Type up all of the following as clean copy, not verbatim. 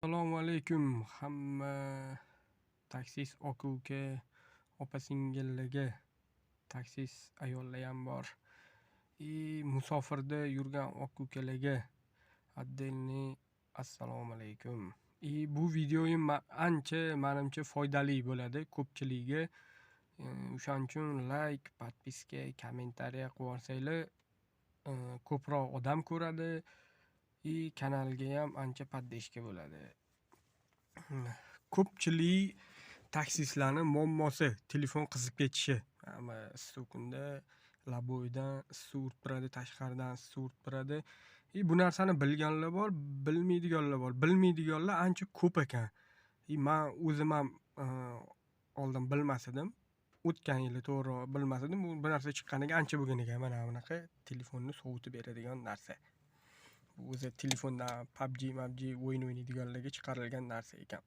Assalomu alaykum hamma taksis aka-uka, opa-singillarga, taksis ayollar ham bor. Musofirda yurgan aka-ukalarga отдельный assalomu alaykum. Bu videoyim ancha menimcha foydali bo'ladi ko'pchiligiga. O'shaning uchun like, подписка, kommentariya qo'yib yuborsanglar ko'proq odam ko'radi. Kanalga ham ancha поддержка bo'ladi. Ko'pchilik taksistlarni muammosi telefon qizib ketishi. Issiq kunda laboydan issiq urib turadi, tashqaridan issiq urib turadi. Bu narsani bilganlar bor, bilmaydiganlar bor. Bilmaydiganlar ancha ko'p ekan. Men o'zim ham oldin bilmas edim. O'tgan yili to'g'ri bilmas edim. Bu narsa chiqqaniga ancha bo'lgan ekan. Mana bunaqa telefonni sovutib beradigan narsa. Bu o'zi telefondan PUBG o'yin o'ynaydiganlarga chiqarilgan narsa ekan.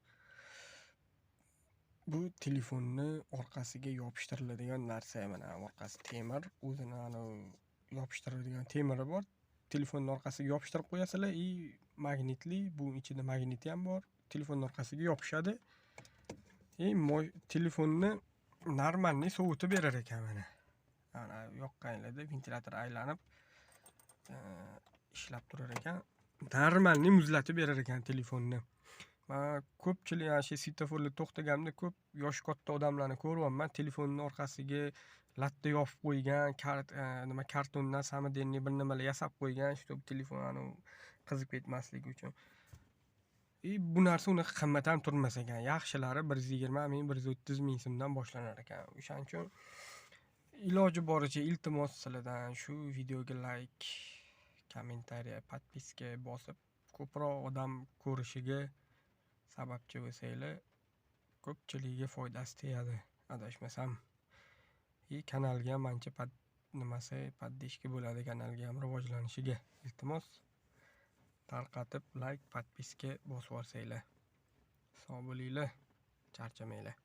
Bu telefonni orqasiga yopishtiriladigan narsa. Mana orqasi temir, o'zini yopishtiradigan temiri bor. Telefonning orqasiga yopishtirib qo'yasizlar, magnitli, bu ichida magniti ham bor. Telefonning orqasiga yopishadi. Telefonni normalniy sovutib berar ekan mana. Mana yoqqanlarda ventilyator aylanib ishlab turar ekan. Normalniy muzlatib berar ekan telefonni. Men ko'pchilik ana shu svetoforlar to'xtaganimda ko'p yoshi katta odamlarni ko'ryapman. Telefonning orqasiga latta yopib qo'ygan, kartondan samodelniy bir nimalar yasab qo'ygan, чтобы telefon qizib ketmasligi uchun. Bu narsa unaqa qimmat ham turmas ekan. Yaxshilari 120 ming, 130 ming so'mdan boshlanar ekan. O'shaning uchun iloji boricha iltimos sizlardan shu videoga like, kommentariya, подписка bosib ko'proq odam ko'rishiga sababchi bo'lsanglar, ko'pchiligiga foydasi tegadi, adashmasam. Kanalga ham ancha поддержка bo'ladi, kanalga ham rivojlanishiga. Iltimos tarqatib like, подписка bosib yuborsanglar. Sog' bo'linglar, charchamanglar.